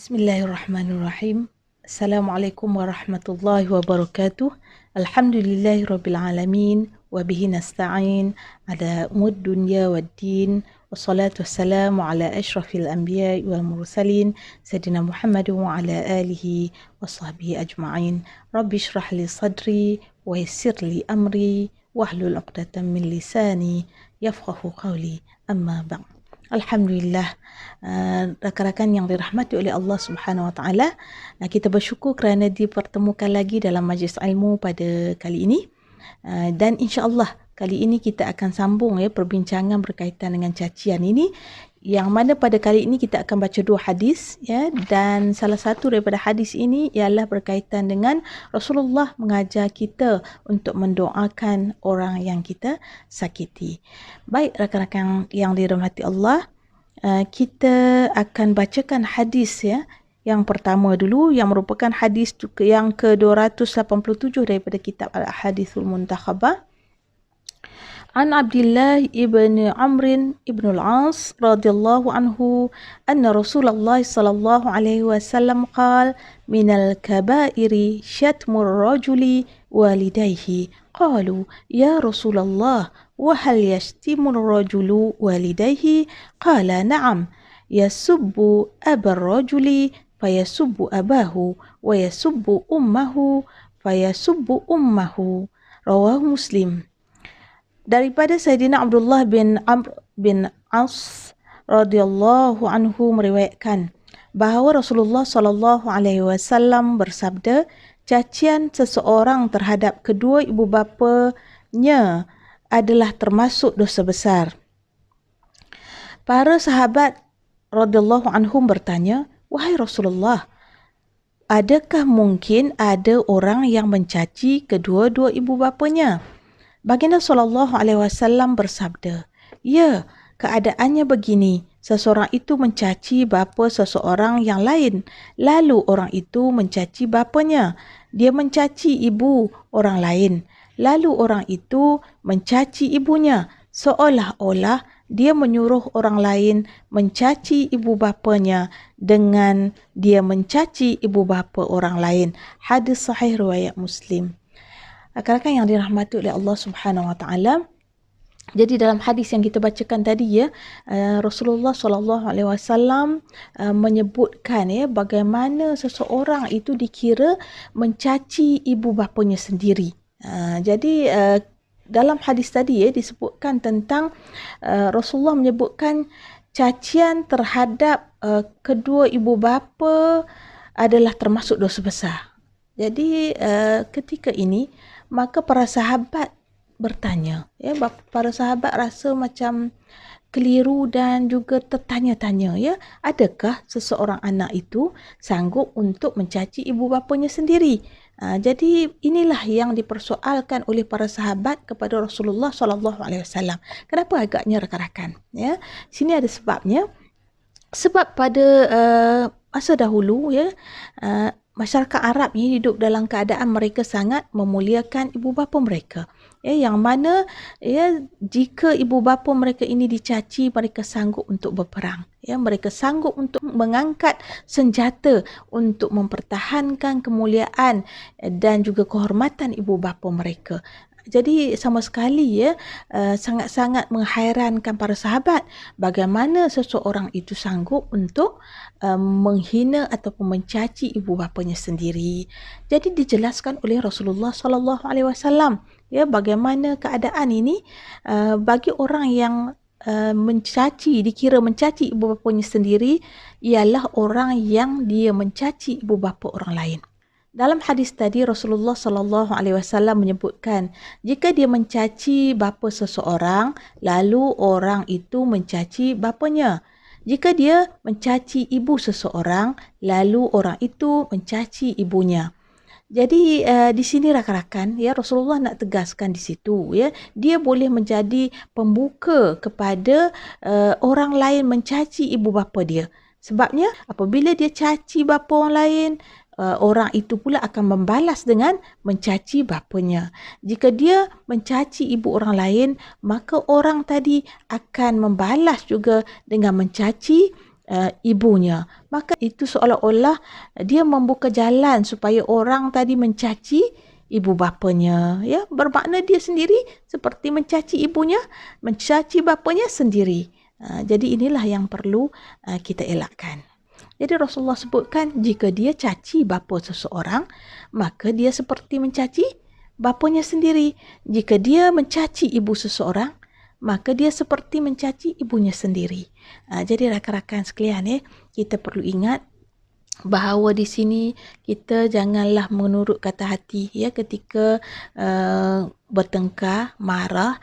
Bismillahirrahmanirrahim. Assalamualaikum warahmatullahi wabarakatuh. Alhamdulillahirabbil alamin wa bihi nasta'in ala umud dunya waddin. Wassalatu wassalamu ala asyrafil anbiya'i wal mursalin sayyidina Muhammad wa ala alihi wa sahbihi ajma'in. Rabbi shrah li sadri wa yassir li amri wahlul 'uqdatam min lisani yafqahu qawli. Amma ba'd. Alhamdulillah, rakan-rakan yang dirahmati oleh Allah Subhanahu Wa Taala, kita bersyukur kerana dipertemukan lagi dalam majlis ilmu pada kali ini, dan insya-Allah kali ini kita akan sambung perbincangan berkaitan dengan cacian ini, yang mana pada kali ini kita akan baca dua hadis dan salah satu daripada hadis ini ialah berkaitan dengan Rasulullah mengajar kita untuk mendoakan orang yang kita sakiti. Baik rakan-rakan yang dirahmati Allah, kita akan bacakan hadis yang pertama dulu, yang merupakan hadis yang ke-287 daripada kitab Al-Ahadithul Muntakhabah. An Abdullah ibn Amr ibn al-As radhiyallahu anhu anna Rasulullah sallallahu alaihi wasallam qala minal kaba'iri syatmur rajuli walidayhi. Qalu ya Rasulullah wa hal yashtimur rajulu walidayhi? Qala na'am, yasubbu abar rajuli fayasubbu abahu wa yasubbu ummahu fayasubbu ummahu. Rawahu Muslim. Daripada Sayyidina Abdullah bin Amr bin As radhiyallahu anhu meriwayatkan bahawa Rasulullah sallallahu alaihi wasallam bersabda, cacian seseorang terhadap kedua ibu bapanya adalah termasuk dosa besar. Para sahabat radhiyallahu anhum bertanya, wahai Rasulullah, adakah mungkin ada orang yang mencaci kedua-dua ibu bapanya? Baginda sallallahu alaihi wasallam bersabda, ya, keadaannya begini, seseorang itu mencaci bapa seseorang yang lain, lalu orang itu mencaci bapanya. Dia mencaci ibu orang lain, lalu orang itu mencaci ibunya, seolah-olah dia menyuruh orang lain mencaci ibu bapanya dengan dia mencaci ibu bapa orang lain. Hadis sahih riwayat Muslim. Rakan-rakan yang dirahmati oleh Allah Subhanahu Wa Taala, jadi dalam hadis yang kita bacakan tadi Rasulullah sallallahu alaihi wasallam menyebutkan bagaimana seseorang itu dikira mencaci ibu bapanya sendiri. Jadi dalam hadis tadi disebutkan tentang Rasulullah menyebutkan cacian terhadap kedua ibu bapa adalah termasuk dosa besar. Jadi ketika ini maka para sahabat bertanya, para sahabat rasa macam keliru dan juga tertanya-tanya, adakah seseorang anak itu sanggup untuk mencaci ibu bapanya sendiri? Jadi inilah yang dipersoalkan oleh para sahabat kepada Rasulullah sallallahu alaihi wasallam. Kenapa agaknya rakan-rakan? Sini ada sebabnya. Sebab pada masa dahulu masyarakat Arab ini hidup dalam keadaan mereka sangat memuliakan ibu bapa mereka. Yang mana jika ibu bapa mereka ini dicaci, mereka sanggup untuk berperang. Mereka sanggup untuk mengangkat senjata untuk mempertahankan kemuliaan dan juga kehormatan ibu bapa mereka. Jadi sama sekali sangat-sangat menghairankan para sahabat bagaimana seseorang itu sanggup untuk menghina ataupun mencaci ibu bapanya sendiri. Jadi dijelaskan oleh Rasulullah sallallahu alaihi wasallam bagaimana keadaan ini bagi orang yang dikira mencaci ibu bapanya sendiri ialah orang yang dia mencaci ibu bapa orang lain. Dalam hadis tadi Rasulullah sallallahu alaihi wasallam menyebutkan jika dia mencaci bapa seseorang lalu orang itu mencaci bapanya. Jika dia mencaci ibu seseorang lalu orang itu mencaci ibunya. Jadi di sini rakan-rakan Rasulullah nak tegaskan di situ dia boleh menjadi pembuka kepada orang lain mencaci ibu bapa dia. Sebabnya apabila dia caci bapa orang lain, orang itu pula akan membalas dengan mencaci bapanya. Jika dia mencaci ibu orang lain, maka orang tadi akan membalas juga dengan mencaci ibunya. Maka itu seolah-olah dia membuka jalan supaya orang tadi mencaci ibu bapanya. Ya, bermakna dia sendiri seperti mencaci ibunya, mencaci bapanya sendiri. Jadi inilah yang perlu kita elakkan. Jadi Rasulullah sebutkan jika dia caci bapa seseorang, maka dia seperti mencaci bapanya sendiri. Jika dia mencaci ibu seseorang, maka dia seperti mencaci ibunya sendiri. Jadi rakan-rakan sekalian, kita perlu ingat bahawa di sini kita janganlah menurut kata hati ya ketika bertengkar, marah,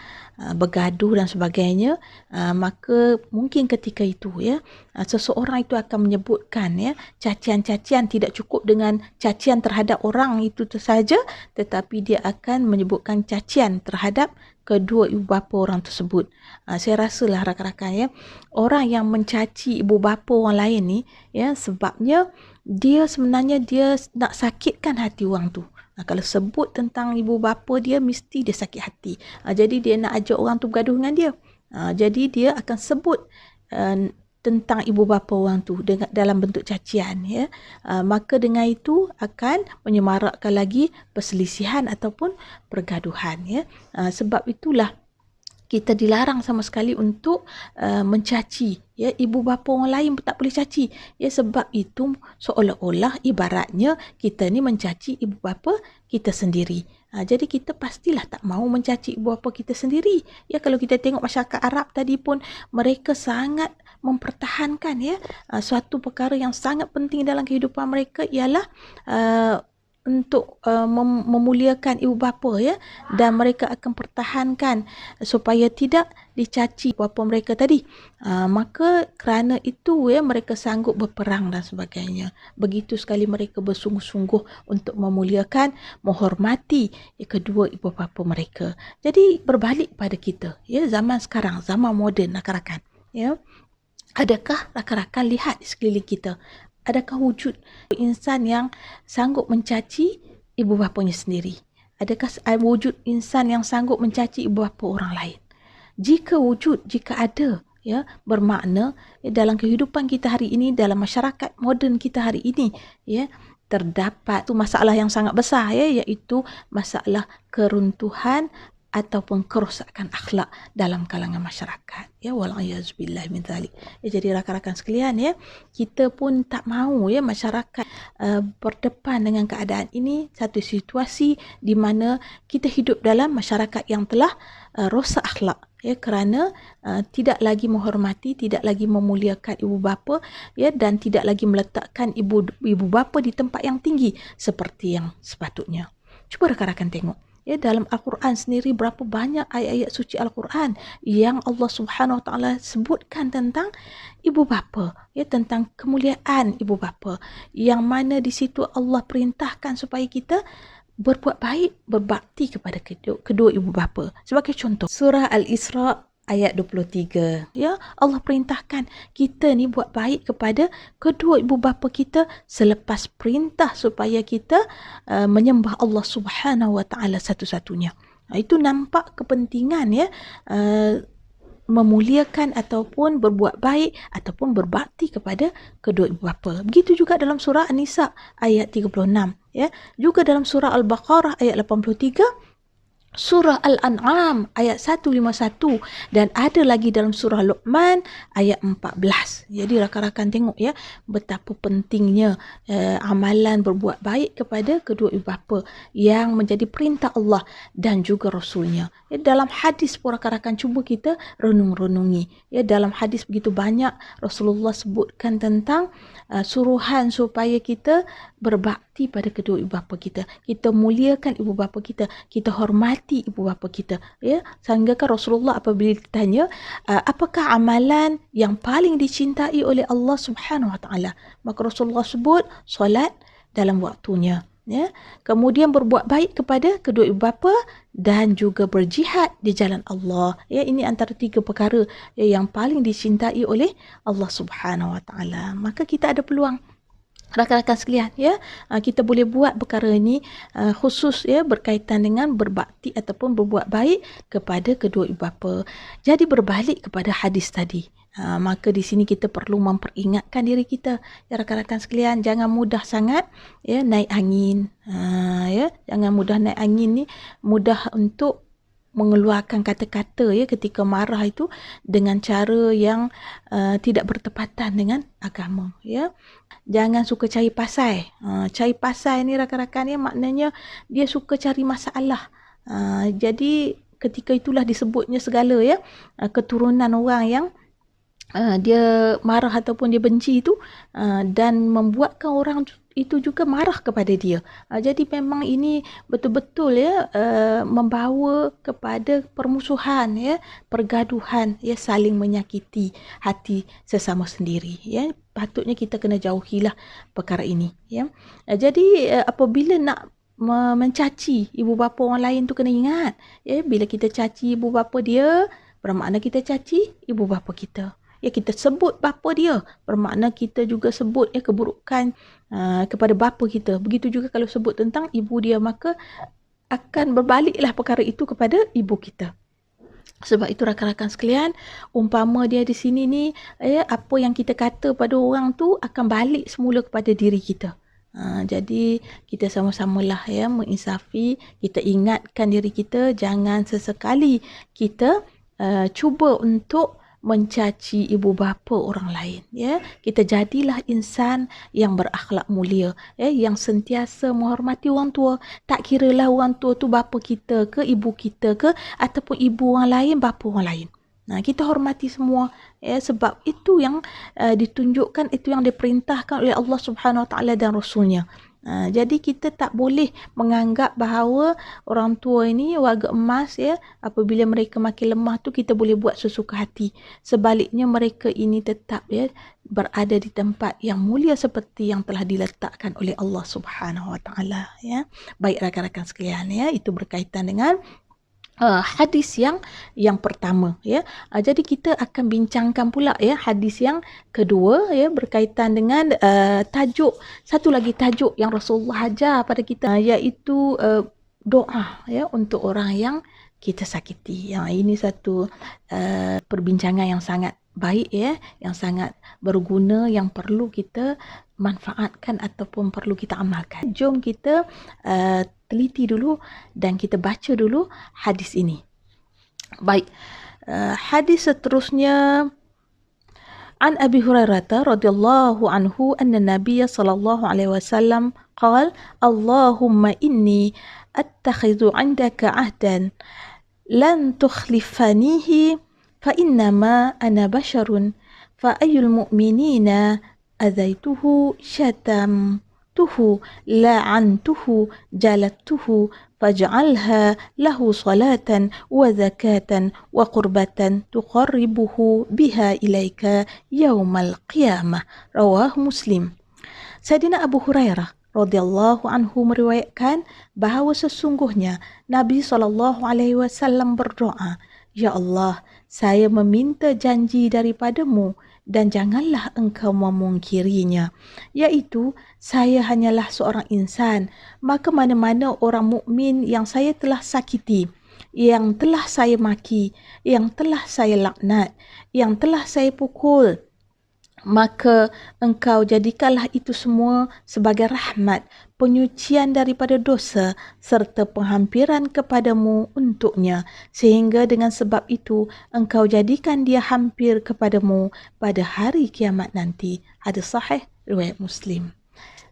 bergaduh dan sebagainya. Maka mungkin ketika itu ya seseorang itu akan menyebutkan ya cacian-cacian, tidak cukup dengan cacian terhadap orang itu sahaja, tetapi dia akan menyebutkan cacian terhadap kedua ibu bapa orang tersebut. Saya rasalah rakan-rakan ya, orang yang mencaci ibu bapa orang lain ni ya, sebabnya dia sebenarnya dia nak sakitkan hati orang tu. Kalau sebut tentang ibu bapa dia, mesti dia sakit hati. Jadi dia nak ajak orang tu bergaduh dengan dia. Jadi dia akan sebut tentang ibu bapa orang tu dengan dalam bentuk cacian ya. Maka dengan itu akan menyemarakkan lagi perselisihan ataupun pergaduhan ya. Sebab itulah kita dilarang sama sekali untuk mencaci ya, ibu bapa orang lain tak boleh caci ya, sebab itu seolah-olah ibaratnya kita ni mencaci ibu bapa kita sendiri. Jadi kita pastilah tak mahu mencaci ibu bapa kita sendiri ya. Kalau kita tengok masyarakat Arab tadi pun, mereka sangat mempertahankan ya suatu perkara yang sangat penting dalam kehidupan mereka ialah untuk memuliakan ibu bapa ya, dan mereka akan pertahankan supaya tidak dicaci bapa mereka tadi. Maka kerana itu ya mereka sanggup berperang dan sebagainya. Begitu sekali mereka bersungguh-sungguh untuk memuliakan, menghormati kedua ibu bapa mereka. Jadi berbalik pada kita ya, zaman sekarang, zaman moden rakan-rakan ya. Adakah rakan-rakan lihat di sekeliling kita, adakah wujud insan yang sanggup mencaci ibu bapanya sendiri? Adakah wujud insan yang sanggup mencaci ibu bapa orang lain? Jika wujud, jika ada, ya, bermakna dalam kehidupan kita hari ini, dalam masyarakat moden kita hari ini, ya, terdapat tu masalah yang sangat besar ya, iaitu masalah keruntuhan ataupun kerosakan akhlak dalam kalangan masyarakat ya, wal-a'yazubillah min dzalik ya. Jadi rakan-rakan sekalian ya, kita pun tak mahu ya masyarakat berdepan dengan keadaan ini, satu situasi di mana kita hidup dalam masyarakat yang telah rosak akhlak ya, kerana tidak lagi menghormati, tidak lagi memuliakan ibu bapa ya, dan tidak lagi meletakkan ibu bapa di tempat yang tinggi seperti yang sepatutnya. Cuba rakan-rakan tengok ya, dalam Al-Quran sendiri berapa banyak ayat-ayat suci Al-Quran yang Allah Subhanahu Wa Taala sebutkan tentang ibu bapa ya, tentang kemuliaan ibu bapa, yang mana di situ Allah perintahkan supaya kita berbuat baik, berbakti kepada kedua ibu bapa. Sebagai contoh, surah Al-Isra ayat 23 ya, Allah perintahkan kita ni buat baik kepada kedua ibu bapa kita selepas perintah supaya kita menyembah Allah Subhanahu Wa Taala satu-satunya. Itu nampak kepentingan ya, memuliakan ataupun berbuat baik ataupun berbakti kepada kedua ibu bapa. Begitu juga dalam surah An-Nisa ayat 36 ya, juga dalam surah Al-Baqarah ayat 83, surah Al-An'am ayat 151, dan ada lagi dalam surah Luqman ayat 14. Jadi rakan-rakan tengok ya betapa pentingnya amalan berbuat baik kepada kedua ibu bapa yang menjadi perintah Allah dan juga Rasulnya. Ya, dalam hadis pun rakan-rakan cuba kita renung-renungi. Ya, dalam hadis begitu banyak Rasulullah sebutkan tentang suruhan supaya kita berbakti pada kedua ibu bapa kita. Kita muliakan ibu bapa kita, kita hormati ibu bapa kita ya. Sehingga kan Rasulullah apabila ditanya apakah amalan yang paling dicintai oleh Allah Subhanahu Wa Taala, maka Rasulullah sebut solat dalam waktunya ya, kemudian berbuat baik kepada kedua ibu bapa dan juga berjihad di jalan Allah ya. Ini antara tiga perkara ya, yang paling dicintai oleh Allah Subhanahu Wa Taala. Maka kita ada peluang rakan-rakan sekalian ya, kita boleh buat perkara ini khusus ya, berkaitan dengan berbakti ataupun berbuat baik kepada kedua ibu bapa. Jadi berbalik kepada hadis tadi, Maka di sini kita perlu memperingatkan diri kita, ya rakan-rakan sekalian, jangan mudah sangat ya naik angin. Ya, jangan mudah naik angin ni, mudah untuk mengeluarkan kata-kata ya ketika marah itu dengan cara yang tidak bertepatan dengan agama, ya. Jangan suka cari pasal. Cari pasal ni rakan-rakan ya, maknanya dia suka cari masalah. Jadi ketika itulah disebutnya segala ya keturunan orang yang dia marah ataupun dia benci itu dan membuatkan orang itu juga marah kepada dia. Jadi memang ini betul-betul ya membawa kepada permusuhan ya, pergaduhan ya, saling menyakiti hati sesama sendiri ya. Patutnya kita kena jauhilah perkara ini ya. Jadi apabila nak mencaci ibu bapa orang lain tu, kena ingat ya, bila kita caci ibu bapa dia, bermakna kita caci ibu bapa kita. Ya, kita sebut bapa dia, bermakna kita juga sebut ya keburukan kepada bapa kita. Begitu juga kalau sebut tentang ibu dia, maka akan berbaliklah perkara itu kepada ibu kita. Sebab itu rakan-rakan sekalian, umpama dia di sini ni ya, apa yang kita kata pada orang tu akan balik semula kepada diri kita. Jadi kita sama-samalah ya menginsafi, kita ingatkan diri kita, jangan sesekali kita cuba untuk mencaci ibu bapa orang lain ya. Kita jadilah insan yang berakhlak mulia ya, yang sentiasa menghormati orang tua, tak kiralah orang tua tu bapa kita ke ibu kita ke, ataupun ibu orang lain bapa orang lain. Kita hormati semua ya, sebab itu yang ditunjukkan, itu yang diperintahkan oleh Allah Subhanahu Wa Taala dan Rasulnya. Jadi kita tak boleh menganggap bahawa orang tua ini warga emas ya, apabila mereka makin lemah tu kita boleh buat sesuka hati. Sebaliknya mereka ini tetap ya berada di tempat yang mulia seperti yang telah diletakkan oleh Allah Subhanahu Wa Taala ya. Baik rakan-rakan sekalian ya, itu berkaitan dengan hadis yang pertama ya. Jadi kita akan bincangkan pula ya hadis yang kedua ya, berkaitan dengan tajuk, satu lagi tajuk yang Rasulullah ajar pada kita, iaitu doa ya untuk orang yang kita sakiti. Ini satu perbincangan yang sangat baik ya, yang sangat berguna, yang perlu kita manfaatkan ataupun perlu kita amalkan. Jom kita teliti dulu dan kita baca dulu hadis ini. Baik, hadis seterusnya, an Abi Hurairah radhiyallahu anhu anna Nabiy sallallahu alaihi wasallam qala, Allahumma inni attakhidhu 'indaka 'ahdan lan tukhlifanihi fa innama ana basharun fa ayyul mu'minina adzaituhu syatamtuhu la'antuhu jalattuhu faj'alha lahu salatan wa zakatan wa qurbatan tuqarribuhu biha ilaika yaumal qiyamah. Rawahu Muslim. Sayyidina Abu Hurairah radhiyallahu anhu meriwayatkan bahawa sesungguhnya Nabi SAW berdoa, Ya Allah, saya meminta janji daripadamu dan janganlah engkau memungkirinya, iaitu saya hanyalah seorang insan, maka mana-mana orang mukmin yang saya telah sakiti, yang telah saya maki, yang telah saya laknat, yang telah saya pukul, maka engkau jadikanlah itu semua sebagai rahmat, penyucian daripada dosa serta penghampiran kepadamu untuknya, sehingga dengan sebab itu engkau jadikan dia hampir kepadamu pada hari kiamat nanti. Hadis sahih riwayat Muslim.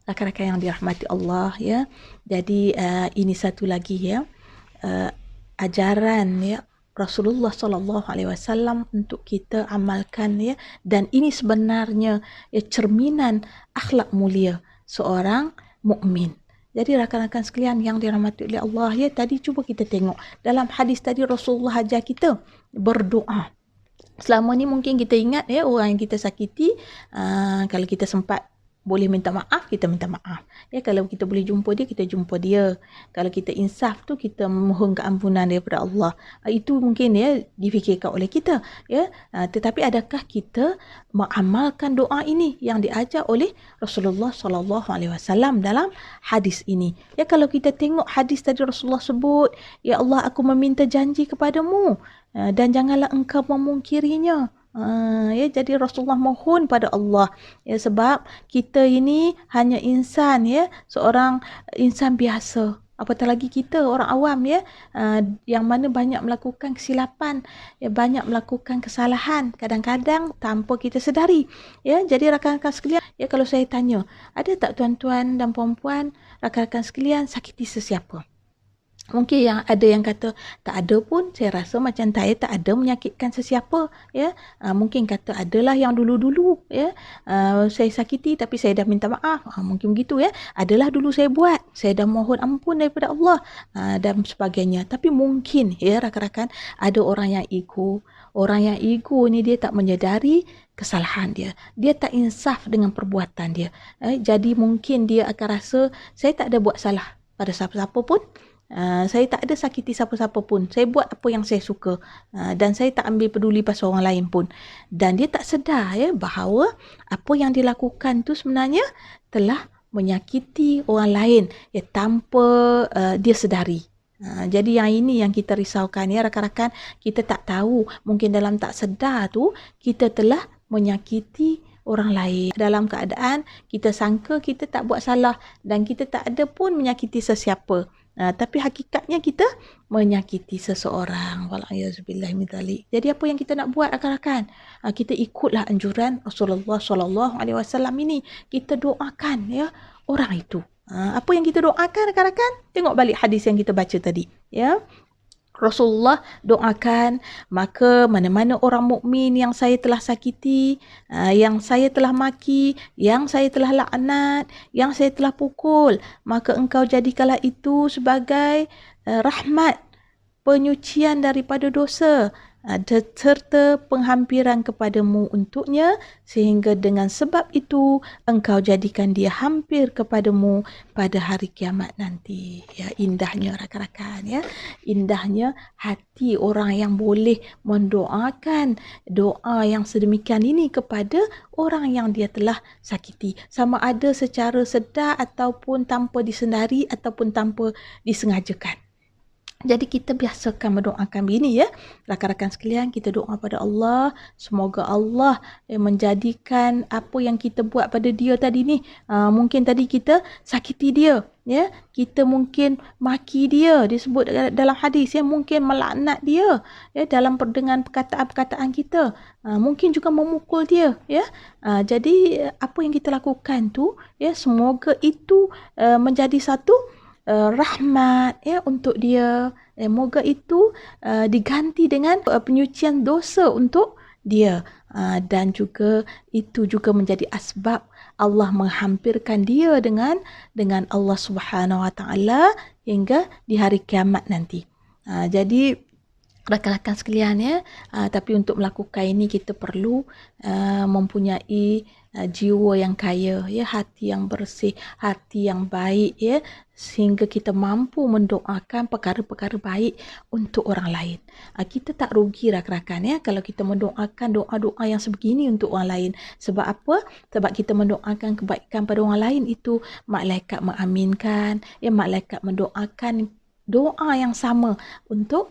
Rakan-rakan yang dirahmati Allah ya. Jadi ini satu lagi ya ajaran ya Rasulullah SAW untuk kita amalkan ya, dan ini sebenarnya ya cerminan akhlak mulia seorang mukmin. Jadi rakan-rakan sekalian yang dirahmati oleh Allah ya, tadi cuba kita tengok dalam hadis tadi Rasulullah ajar kita berdoa. Selama ni mungkin kita ingat ya orang yang kita sakiti, kalau kita sempat boleh minta maaf, kita minta maaf. Ya, kalau kita boleh jumpa dia, kita jumpa dia. Kalau kita insaf tu, kita memohon keampunan daripada Allah. Itu mungkin ya difikirkan oleh kita. Ya, tetapi adakah kita mengamalkan doa ini yang diajar oleh Rasulullah SAW dalam hadis ini? Ya, kalau kita tengok hadis tadi Rasulullah sebut, Ya Allah, aku meminta janji kepadamu dan janganlah engkau memungkirinya. Ya, jadi Rasulullah mohon pada Allah, ya, sebab kita ini hanya insan, ya, seorang insan biasa. Apatah lagi kita orang awam, ya, yang mana banyak melakukan kesilapan, ya, banyak melakukan kesalahan, kadang-kadang tanpa kita sedari. Ya, jadi rakan-rakan sekalian, ya, kalau saya tanya, ada tak tuan-tuan dan puan-puan, rakan-rakan sekalian sakiti sesiapa? Mungkin ada yang kata tak ada pun, saya rasa macam saya tak ada menyakitkan sesiapa, ya. Mungkin kata adalah yang dulu-dulu, ya, saya sakiti tapi saya dah minta maaf, mungkin begitu, ya. Adalah dulu saya buat, saya dah mohon ampun daripada Allah, dan sebagainya. Tapi mungkin, ya, rakan-rakan, ada orang yang ego ni dia tak menyedari kesalahan dia, dia tak insaf dengan perbuatan dia, jadi mungkin dia akan rasa saya tak ada buat salah pada siapa-siapa pun. Saya tak ada sakiti siapa-siapa pun. Saya buat apa yang saya suka. Dan saya tak ambil peduli pasal orang lain pun. Dan dia tak sedar, ya, bahawa apa yang dilakukan tu sebenarnya telah menyakiti orang lain, ya, tanpa dia sedari. Jadi yang ini yang kita risaukan, ya, rakan-rakan. Kita tak tahu, mungkin dalam tak sedar tu kita telah menyakiti orang lain dalam keadaan kita sangka kita tak buat salah dan kita tak ada pun menyakiti sesiapa. Tapi hakikatnya kita menyakiti seseorang. Wal'ayazubillah min dzalik. Jadi apa yang kita nak buat, rakan-rakan? Kita ikutlah anjuran Rasulullah SAW ini. Kita doakan, ya, orang itu. Apa yang kita doakan, rakan-rakan? Tengok balik hadis yang kita baca tadi, ya. Rasulullah doakan, maka mana-mana orang mukmin yang saya telah sakiti, yang saya telah maki, yang saya telah laknat, yang saya telah pukul, maka engkau jadikanlah itu sebagai rahmat, penyucian daripada dosa, serta penghampiran kepadamu untuknya, sehingga dengan sebab itu engkau jadikan dia hampir kepadamu pada hari kiamat nanti. Ya, indahnya rakan-rakan, ya, indahnya hati orang yang boleh mendoakan doa yang sedemikian ini kepada orang yang dia telah sakiti, sama ada secara sedar ataupun tanpa disedari ataupun tanpa disengajakan. Jadi kita biasakan mendoakan begini, ya, rakan-rakan sekalian. Kita doa pada Allah, semoga Allah menjadikan apa yang kita buat pada dia tadi ni, mungkin tadi kita sakiti dia, ya, kita mungkin maki dia, disebut dalam hadis, ya, mungkin melaknat dia, ya, dalam dengan perkataan-perkataan kita, mungkin juga memukul dia, ya. Jadi apa yang kita lakukan tu, ya, semoga itu menjadi satu rahmat, ya, untuk dia. Moga itu diganti dengan penyucian dosa untuk dia, dan juga itu juga menjadi asbab Allah menghampirkan dia dengan Allah Subhanahu Wa Taala hingga di hari kiamat nanti. Jadi rakan-rakan sekalian, ya, tapi untuk melakukan ini kita perlu mempunyai jiwa yang kaya, ya, hati yang bersih, hati yang baik, ya, sehingga kita mampu mendoakan perkara-perkara baik untuk orang lain. Kita tak rugi, rakan-rakan, ya, kalau kita mendoakan doa-doa yang sebegini untuk orang lain. Sebab apa? Sebab kita mendoakan kebaikan pada orang lain itu malaikat mengaminkan, ya, malaikat mendoakan doa yang sama untuk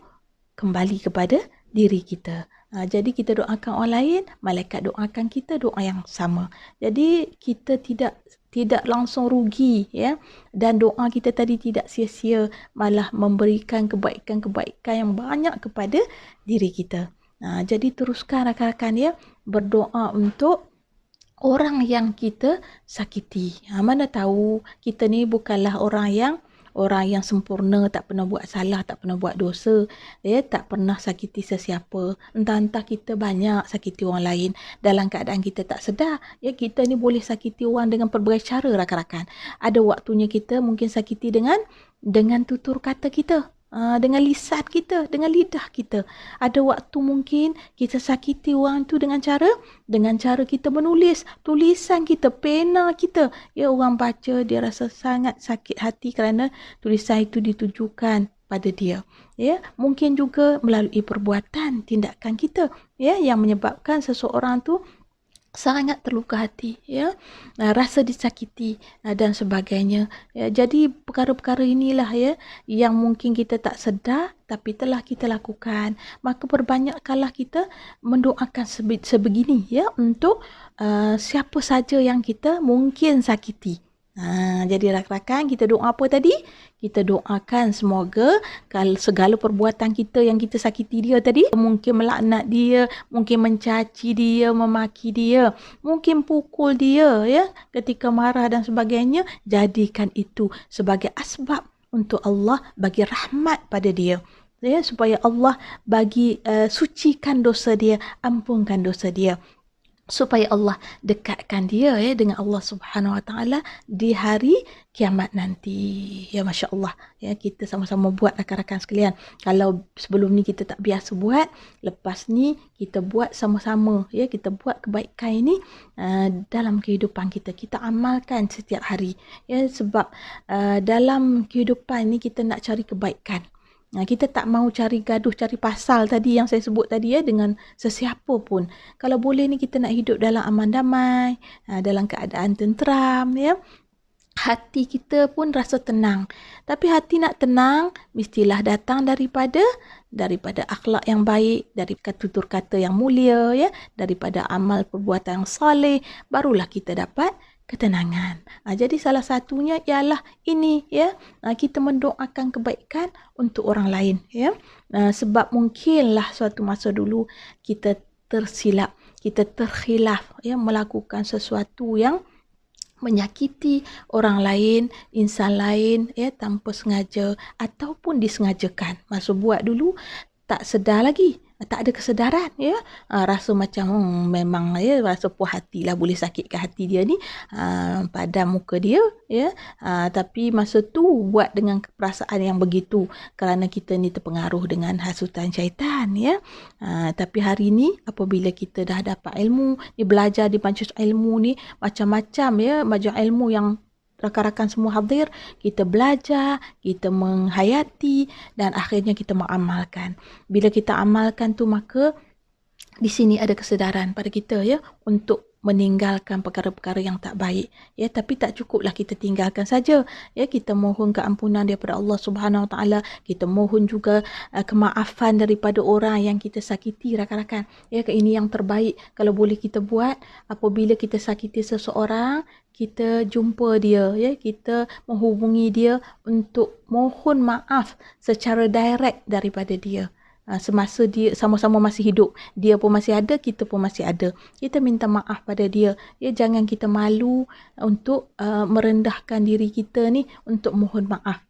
kembali kepada diri kita. Jadi kita doakan orang lain, malaikat doakan kita doa yang sama. Jadi kita tidak langsung rugi, ya, dan doa kita tadi tidak sia-sia, malah memberikan kebaikan-kebaikan yang banyak kepada diri kita. Jadi teruskan, rakan-rakan, ya, berdoa untuk orang yang kita sakiti. Mana tahu kita ni bukanlah orang yang sempurna, tak pernah buat salah, tak pernah buat dosa, ya, tak pernah sakiti sesiapa. Entah-entah kita banyak sakiti orang lain dalam keadaan kita tak sedar. Ya, kita ni boleh sakiti orang dengan pelbagai cara, rakan-rakan. Ada waktunya kita mungkin sakiti dengan tutur kata kita, dengan lisan kita, dengan lidah kita. Ada waktu mungkin kita sakiti orang tu dengan cara kita menulis, tulisan kita, pena kita. Ya, orang baca dia rasa sangat sakit hati kerana tulisan itu ditujukan pada dia. Ya, mungkin juga melalui perbuatan, tindakan kita, ya, yang menyebabkan seseorang tu sangat terluka hati, ya, rasa disakiti dan sebagainya. Ya, jadi perkara-perkara inilah ya yang mungkin kita tak sedar tapi telah kita lakukan. Maka perbanyakkanlah kita mendoakan sebegini ya untuk siapa saja yang kita mungkin sakiti. Jadi rakan-rakan, kita doa apa tadi? Kita doakan semoga kalau segala perbuatan kita yang kita sakiti dia tadi, mungkin melaknat dia, mungkin mencaci dia, memaki dia, mungkin pukul dia ya ketika marah dan sebagainya, jadikan itu sebagai asbab untuk Allah bagi rahmat pada dia. Ya, supaya Allah bagi sucikan dosa dia, ampunkan dosa dia, supaya Allah dekatkan dia ya dengan Allah Subhanahu Wa Taala di hari kiamat nanti. Ya, Masya Allah. Ya, kita sama-sama buat rakan-rakan sekalian. Kalau sebelum ni kita tak biasa buat, lepas ni kita buat sama-sama. Ya, kita buat kebaikan ini dalam kehidupan kita. Kita amalkan setiap hari. Ya, sebab dalam kehidupan ni kita nak cari kebaikan. Kita tak mau cari gaduh, cari pasal tadi yang saya sebut tadi ya dengan sesiapa pun. Kalau boleh ni kita nak hidup dalam aman damai, dalam keadaan tenteram ya. Hati kita pun rasa tenang. Tapi hati nak tenang mestilah datang daripada akhlak yang baik, daripada tutur kata yang mulia ya, daripada amal perbuatan yang soleh, barulah kita dapat ketenangan. Jadi salah satunya ialah ini ya, kita mendoakan kebaikan untuk orang lain ya. Sebab mungkinlah suatu masa dulu kita tersilap, kita terkhilaf ya, melakukan sesuatu yang menyakiti orang lain, insan lain ya, tanpa sengaja ataupun disengajakan. Masa buat dulu tak sedar lagi, tak ada kesedaran ya, rasa macam memang ya, rasa puas hatilah boleh sakitkan hati dia ni, padam muka dia ya, tapi masa tu buat dengan perasaan yang begitu kerana kita ni terpengaruh dengan hasutan syaitan ya. Tapi hari ni apabila kita dah dapat ilmu, belajar di majlis ilmu ni macam-macam ya, majlis ilmu yang rakan-rakan semua hadir, kita belajar, kita menghayati dan akhirnya kita mengamalkan. Bila kita amalkan tu, maka di sini ada kesedaran pada kita ya untuk meninggalkan perkara-perkara yang tak baik ya. Tapi tak cukuplah kita tinggalkan saja ya, kita mohon keampunan daripada Allah Subhanahu Wa Taala, kita mohon juga kemaafan daripada orang yang kita sakiti rakan-rakan ya. Ini yang terbaik kalau boleh kita buat. Apabila kita sakiti seseorang, kita jumpa dia ya, kita menghubungi dia untuk mohon maaf secara direct daripada dia. Semasa dia sama-sama masih hidup, dia pun masih ada, kita pun masih ada, kita minta maaf pada dia ya. Jangan kita malu untuk merendahkan diri kita ni untuk mohon maaf,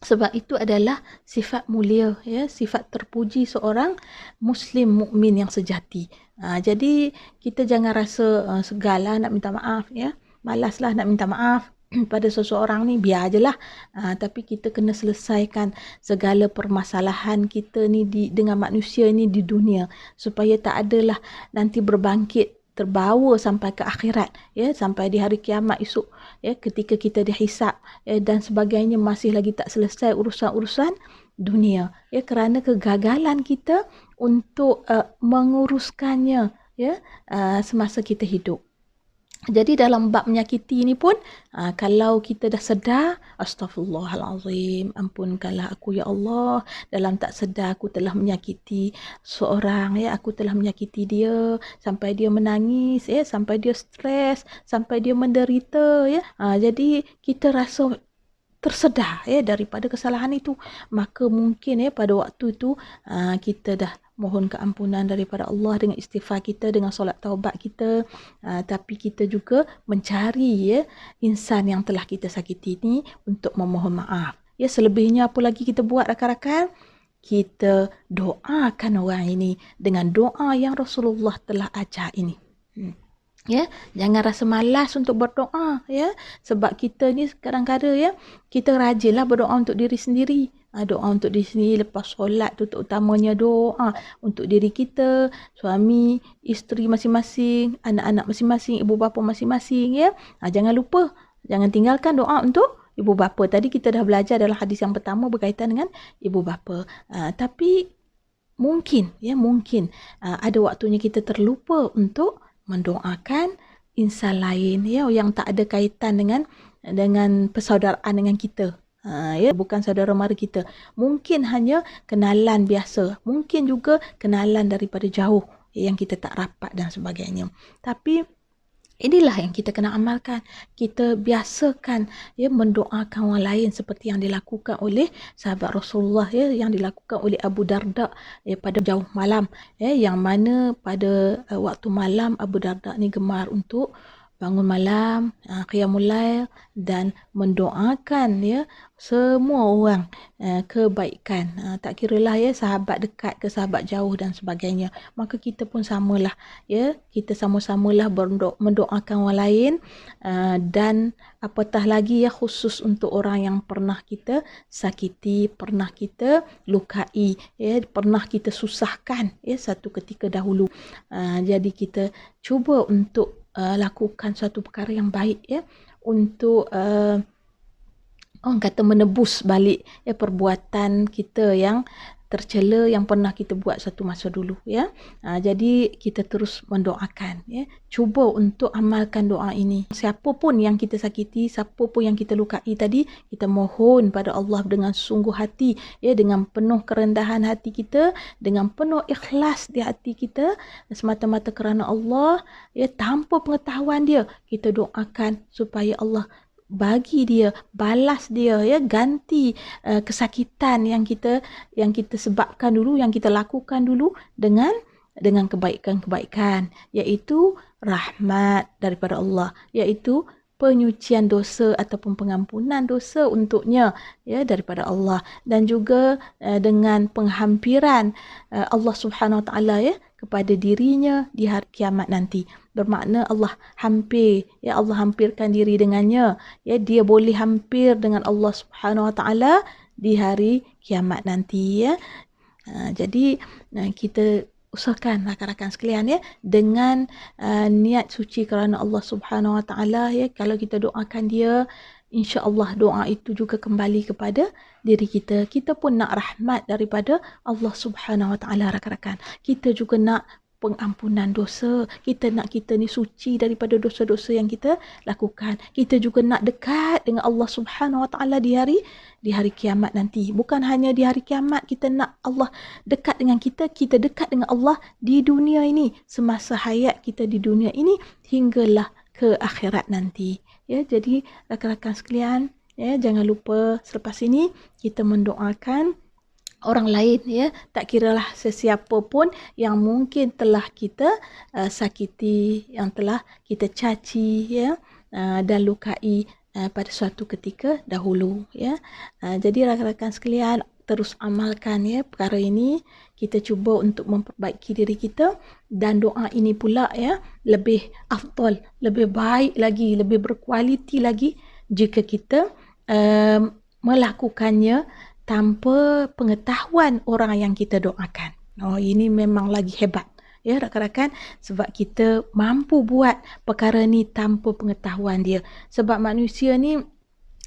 sebab itu adalah sifat mulia ya, sifat terpuji seorang muslim mukmin yang sejati. Jadi kita jangan rasa segalah nak minta maaf ya, malaslah nak minta maaf pada seseorang ni, biar je lah. Tapi kita kena selesaikan segala permasalahan kita ni dengan manusia ni di dunia, supaya tak adalah nanti berbangkit terbawa sampai ke akhirat ya, sampai di hari kiamat esok ya, ketika kita dihisap ya, dan sebagainya, masih lagi tak selesai urusan-urusan dunia ya, kerana kegagalan kita untuk menguruskannya ya semasa kita hidup. Jadi dalam bab menyakiti ni pun, kalau kita dah sedar, astaghfirullahalazim, ampunkanlah aku ya Allah, dalam tak sedar aku telah menyakiti seorang ya, aku telah menyakiti dia sampai dia menangis ya, sampai dia stres, sampai dia menderita ya. Jadi kita rasa tersedar ya daripada kesalahan itu, maka mungkin ya pada waktu itu kita dah mohon keampunan daripada Allah dengan istighfar kita, dengan solat taubat kita, tapi kita juga mencari ya insan yang telah kita sakiti ini untuk memohon maaf ya. Selebihnya apa lagi kita buat rakan-rakan? Kita doakan orang ini dengan doa yang Rasulullah telah ajar ini. Ya, jangan rasa malas untuk berdoa ya, sebab kita ni kadang-kadang ya, kita rajinlah berdoa untuk diri sendiri. Doa untuk diri sendiri lepas solat tu terutamanya doa untuk diri kita, suami, isteri masing-masing, anak-anak masing-masing, ibu bapa masing-masing ya. Jangan lupa, jangan tinggalkan doa untuk ibu bapa. Tadi kita dah belajar dalam hadis yang pertama berkaitan dengan ibu bapa. Tapi mungkin ada waktunya kita terlupa untuk mendoakan insan lain ya yang tak ada kaitan dengan persaudaraan dengan kita. Ya, bukan saudara mara kita. Mungkin hanya kenalan biasa, mungkin juga kenalan daripada jauh yang kita tak rapat dan sebagainya. Tapi inilah yang kita kena amalkan. Kita biasakan ya mendoakan orang lain seperti yang dilakukan oleh sahabat Rasulullah ya, yang dilakukan oleh Abu Darda ya pada jauh malam ya, yang mana pada waktu malam Abu Darda ni gemar untuk bangun malam, qiyamul lail dan mendoakan ya semua orang kebaikan. Tak kiralah ya sahabat dekat ke sahabat jauh dan sebagainya. Maka kita pun samalah ya, kita sama-samalah mendoakan orang lain dan apatah lagi ya khusus untuk orang yang pernah kita sakiti, pernah kita lukai ya, pernah kita susahkan ya satu ketika dahulu. Jadi kita cuba untuk lakukan suatu perkara yang baik ya, untuk orang kata menebus balik ya perbuatan kita yang tercela yang pernah kita buat satu masa dulu ya. Jadi kita terus mendoakan ya. Cuba untuk amalkan doa ini. Siapa pun yang kita sakiti, siapa pun yang kita lukai tadi, kita mohon pada Allah dengan sungguh hati ya, dengan penuh kerendahan hati kita, dengan penuh ikhlas di hati kita, semata-mata kerana Allah ya, tanpa pengetahuan dia, kita doakan supaya Allah bagi dia, balas dia ya, ganti kesakitan yang kita sebabkan dulu, yang kita lakukan dulu dengan kebaikan-kebaikan, iaitu rahmat daripada Allah, iaitu penyucian dosa ataupun pengampunan dosa untuknya ya daripada Allah, dan juga dengan penghampiran Allah Subhanahu Wa Taala ya kepada dirinya di hari kiamat nanti. Bermakna Allah hampir ya, Allah hampirkan diri dengannya ya, dia boleh hampir dengan Allah Subhanahu Wa Taala di hari kiamat nanti ya. Jadi kita usahakan rakan-rakan sekalian ya, dengan niat suci kerana Allah Subhanahu Wa Taala ya, kalau kita doakan dia, insya-Allah doa itu juga kembali kepada diri kita. Kita pun nak rahmat daripada Allah Subhanahu Wa Taala rakan-rakan. Kita juga nak pengampunan dosa. Kita nak kita ni suci daripada dosa-dosa yang kita lakukan. Kita juga nak dekat dengan Allah Subhanahu Wa Taala di hari kiamat nanti. Bukan hanya di hari kiamat kita nak Allah dekat dengan kita, kita dekat dengan Allah di dunia ini, semasa hayat kita di dunia ini hinggalah ke akhirat nanti. Ya, jadi rakan-rakan sekalian, ya, jangan lupa selepas ini kita mendoakan orang lain ya, tak kiralah sesiapa pun yang mungkin telah kita sakiti, yang telah kita caci ya, dan lukai pada suatu ketika dahulu ya. Jadi rakan-rakan sekalian, terus amalkan ya perkara ini. Kita cuba untuk memperbaiki diri kita, dan doa ini pula ya lebih afdal, lebih baik lagi, lebih berkualiti lagi jika kita melakukannya tanpa pengetahuan orang yang kita doakan. Ini memang lagi hebat ya rakan-rakan, sebab kita mampu buat perkara ni tanpa pengetahuan dia. Sebab manusia ni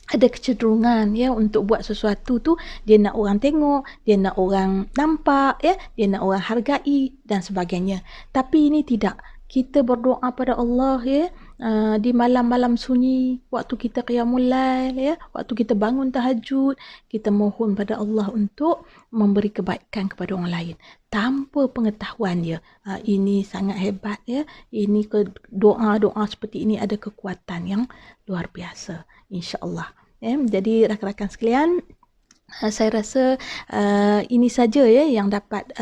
ada kecenderungan ya untuk buat sesuatu tu, dia nak orang tengok, dia nak orang nampak ya, dia nak orang hargai dan sebagainya. Tapi ini tidak. Kita berdoa pada Allah ya, di malam-malam sunyi, waktu kita qiyamul lail ya, waktu kita bangun tahajud, kita mohon pada Allah untuk memberi kebaikan kepada orang lain tanpa pengetahuan dia. Ini sangat hebat ya. Ini doa-doa seperti ini ada kekuatan yang luar biasa, insya-Allah. Jadi rakan-rakan sekalian, saya rasa ini saja ya yang dapat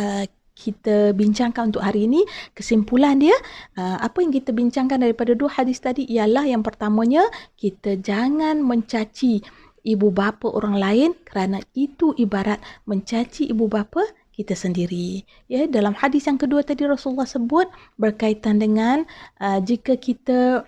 kita bincangkan untuk hari ini. Kesimpulan dia, apa yang kita bincangkan daripada dua hadis tadi ialah, yang pertamanya, kita jangan mencaci ibu bapa orang lain kerana itu ibarat mencaci ibu bapa kita sendiri. Ya, dalam hadis yang kedua tadi Rasulullah sebut berkaitan dengan jika kita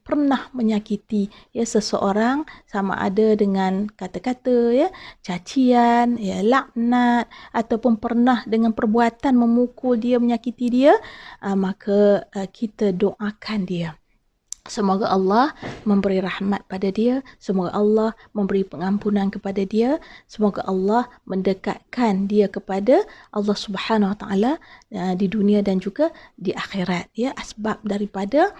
pernah menyakiti ya seseorang, sama ada dengan kata-kata ya, cacian, ya, laknat, ataupun pernah dengan perbuatan memukul dia, menyakiti dia, maka kita doakan dia. Semoga Allah memberi rahmat pada dia, semoga Allah memberi pengampunan kepada dia, semoga Allah mendekatkan dia kepada Allah Subhanahu Wa Taala di dunia dan juga di akhirat. Ya, asbab daripada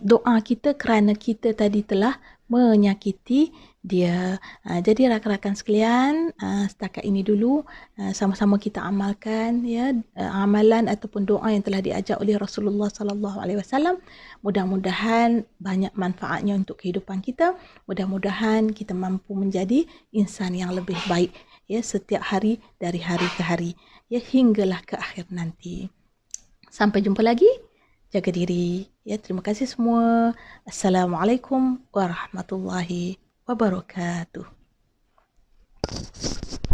doa kita kerana kita tadi telah menyakiti dia. Jadi rakan-rakan sekalian, setakat ini dulu sama-sama kita amalkan ya amalan ataupun doa yang telah diajar oleh Rasulullah sallallahu alaihi wasallam. Mudah-mudahan banyak manfaatnya untuk kehidupan kita. Mudah-mudahan kita mampu menjadi insan yang lebih baik ya setiap hari dari hari ke hari ya hinggalah ke akhir nanti. Sampai jumpa lagi. Jaga diri. Ya, terima kasih semua. Assalamualaikum warahmatullahi wabarakatuh.